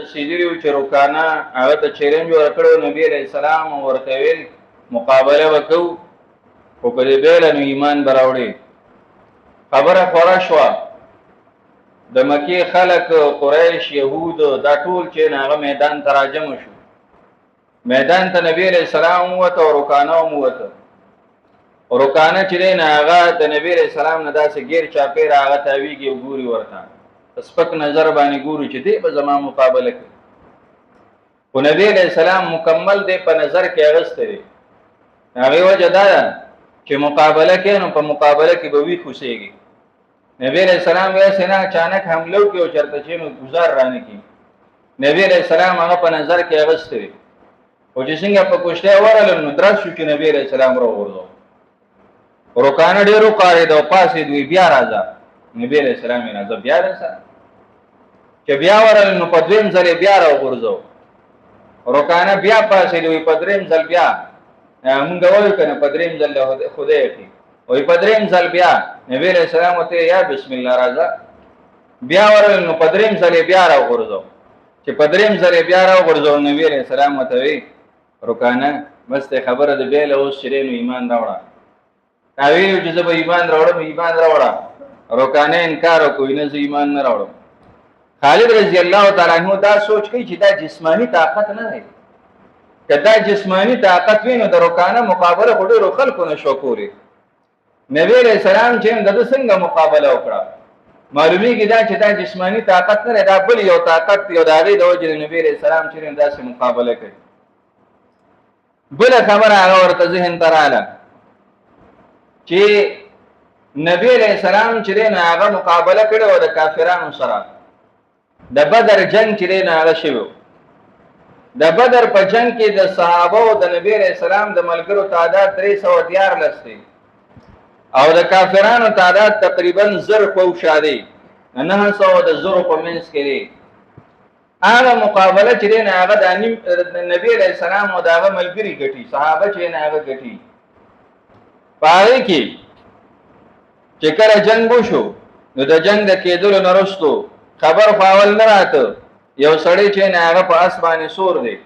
رسیدلی و چې رکانه هغه ته چیلنج ورکړو نبی علیه السلام ورته ویل مقابله وکړو خو په دې بیله نو ایمان به راوړي خبره خوره شوه د مکې خلک قریش یهود دا ټول چې هغه میدان ته راجمع شو میدان ته نبی علیه السلام ووته او رکانه هم ووته رکانه چې دی نه هغه د نبی علیه السلام نه داسې ګیر چاپېره هغه تاویږي او ګوري ورته سپک نظر باندې ګوري چې دی به زما مقابله کوي خو نبی علیه السلام مکمل دی په نظر کې اغستی دی هغې وجه دا ده چې مقابله کوي نو په مقابله کې به وي خوسېږي نبی علیه السلام ویسې نه اچانک حمله وکړي او چېرته چې نو ګزار رانه کړي نبی علیه السلام هغه په نظر کې اغستی دی او چې څنګه په کوشتۍ ورغلل نو درز شو چې نبی علیه السلام راوغورځو رکانه ډېر وقارېد او پاسېد وی بیا راځه نبی علیه السلام یې راځه بیا راځه چې بیا ورغلل نو په دویم ځل یې بیا راوغورځو رکانه بیا پاسېد وی په درېیم ځل بیا مونږ وایو که نه په درېیم ځل خدای یقي وایي په درېیم ځل بیا نبی علیه السلام ورته یا بسم الله راځه بیا ورغلل نو په درېیم ځل یې بیا راوغورځو چې په درېیم ځل یې بیا راوغورځو نبی علیه السلام ورته وی رکانه بس ته خبره د بیله اوس چې دی نو ایمان راوړه تا ویلو چې زه به ایمان راوړم ایمان راوړه رکانه انکار وکړو نه زه ایمان نه راوړم خالد رضی الله تعالی عنہ دا سوچ کوي چې دا جسمانی طاقت نه دی که دا جسمانی طاقت وي نو د رکانه مقابله خو ډېرو خلکو نه شو کولی نبی علیه السلام چې د ده څنګه مقابله وکړه معلومیږي دا چې دا جسمانی طاقت نه دی دا بل یو طاقت دی او د هغې د وجې د نبی علیه السلام چې داسې مقابله کوي بله خبره هغه ورته ذهن ته راغله چې نبی علیه السلام چې دی نه هغه مقابله کړې وه د کافرانو سره د بدر جنگ چې دی نه هغه شوی د بدر په جنگ کې د صحابه د نبی علیه السلام د ملګرو تعداد 314 دی او د کافرانو تعداد تقریبا 1000 پوشا دی 900 د زرو په منځ کې دی هغه مقابله چې دی نه هغه د نبی علیه السلام او د هغه ملګري ګټي صحابه چې نه هغه ګټي په هغې کې چې کله جنګ وشو نو د جنګ د کېدلو نه وروستو خبر خو اول نه راته یو سړی چې نه هغه په اس باندې سور دی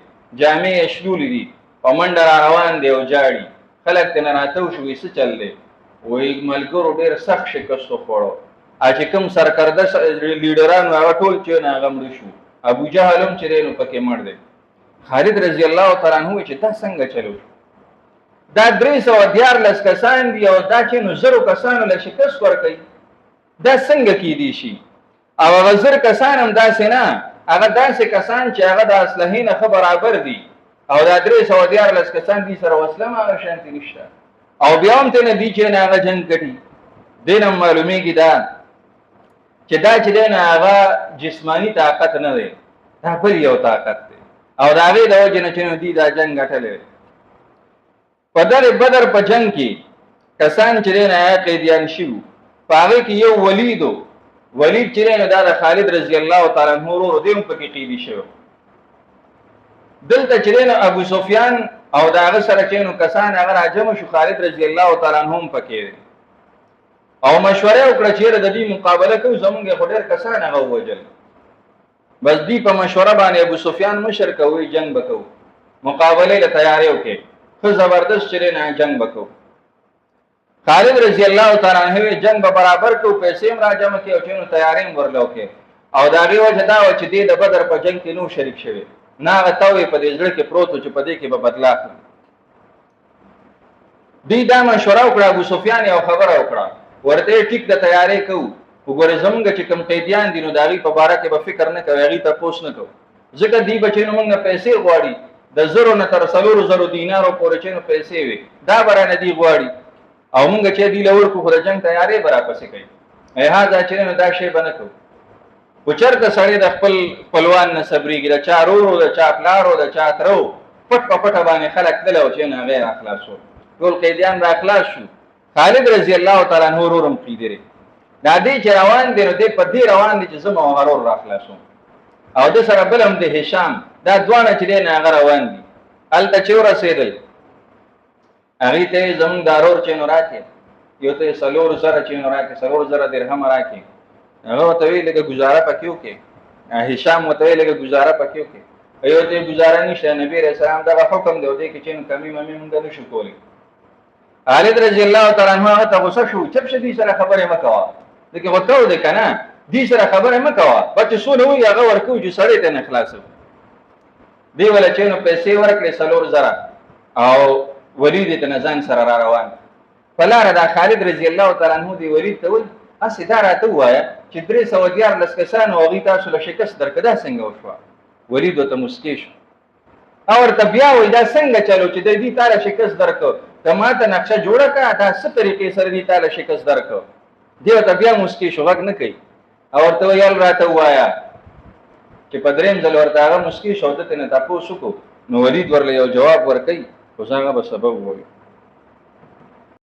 جامې یې شلولې دي په منډه را روان دی او جاړي خلک ترې نه راته وشو وایي څه چل دی وایي ملګرو ډېر سخت شکست وخوړو چې کوم سرکرده لیډران و هغه ټول چې نه هغه مړه شو ابو جهل هم چې دی نو پکې مړ دی خالد رضی الله تعالی عنه وایي چې دا څنګه چلو دا 314 کسان دي او دا چې نو 1000 کسانو له شکست ورکوي دا څنګه کیدی شي او هغه 1000 کسان هم داسې نه هغه داسې کسان چې هغه د اسلحې نه ښه برابر دي او دا 314 کسان دي سره وسله هم هغه شانتې نشته او بیا هم ته نه دي چې نه هغه جنګ ګټي دې نه معلومیږي دا چې دا چې دی نه هغه جسمانی طاقت نه دی دا بل یو طاقت دی او د هغې د وجې نه چې نو دي دا جنګ ګټلی دی په بدر په جنگ کې کسان چې دی نه هغه قیدیان شوي په هغې کې یو ولید چې دی نو دا د خالد رضی الله تعالی عنه ورور دی هم پکې قیدي شوی دلته چې دی نو ابو سفیان او د هغه سره چې نو کسان هغه راجمع شو خالد رضی الله تعالی عنه هم پکې دی او مشوره وکړه چې د دې مقابله کوو زمونږ خو ډېر کسان هغه ووژل بس دی په مشوره باندې ابو سفیان مشر کوي جنگ به کوو مقابلې له تیاری وکړي ښه زبردست چې دی نه جنگ به کوو خالد رضی الله تعالی عنه جنگ به برابر کوو پیسې هم راجمع کړي او چې نو تیاری هم ورله وکړي او د هغې وجه دا وه چې دی د بدر په جنگ کې نو شریک شوی نه هغه ته په دې زړه کې پروت و چې په دې کې به بدلا اخلي دوی دا مشوره وکړه ابو سفیان یو خبره وکړه ورته ټیک د تیاری کوو وګوره زمونږ چې کوم قیدیان دي نو د هغې په باره کې به فکر نه کوي هغې تپوس نه کوو ځکه دوی به چې نو موږ نه پیسې غواړي د 1000 نه تر 400 دینارو پورې چې نو پیسې وي دا به رانه دوی غواړي او موږ چې دوی له ورکو خو د جنګ تیاری به راپسې کوي لهذا چې نو دا شی به نه کوو خو چېرته سړی د خپل خپلوان نه صبرېږي د چا رورو د چا پلارو د چا ترو پټ په پټه باندې خلک تللی او چې نه هغه یې راخلاص شو ټول قیدیان راخلاص شو خالد رضی الله تعالی عنه ورور هم قیدی دی دا دی چې روان دی نو دی په دې روان دی چې زه مو هغه ورور راخلاصوم او د سره بل هم د هشام دا دواړه چې دی نه هغه روان دي هلته چې ورسېدل هغې ته یې زمونږ دا ورور چې نو راکړې یو ته یې 400 چې نو راکړې 400 درهم راکړې هغه ورته ویل لږه ګزاره پکې وکړې هشام وته لګه گزاره پکې وکي ایو ته گزاره نشته نبی رسول الله دا حکم دی ودې کې چې کمی مې موږ نشو کولی خالد رضی الله تعالی عنہ ته غوسه شو چې شدي سره خبره مکوا دغه وکاو د کنه دې سره خبره مکوا بچ سونه وي هغه ورکو چې سړی ته نه خلاصو دی ولا چې نو پیسې ورکړي سلور زرا او ولید ته نزان سره را روان فلاره دا خالد رضی الله تعالی عنہ دی ولید ته ول اسی دا راته وایا چې 314 لسکسان او غی تاسو له شکست درکدا څنګه وشو ولید ته مسکیش او ورته بیا وای دا څنګه چلو چې د دې تعالی شکست درکو کما ته نقشه جوړه کا دا څه طریقې سره دې تعالی شکست درکو دی ته بیا مسکیش وغ نه کوي او ورته یال راته وایا چې په دریم ځل ورته هغه مسکیش او دته نه تاسو کو نو ولید ورله یو جواب ورکړي خو څنګه به سبب وایي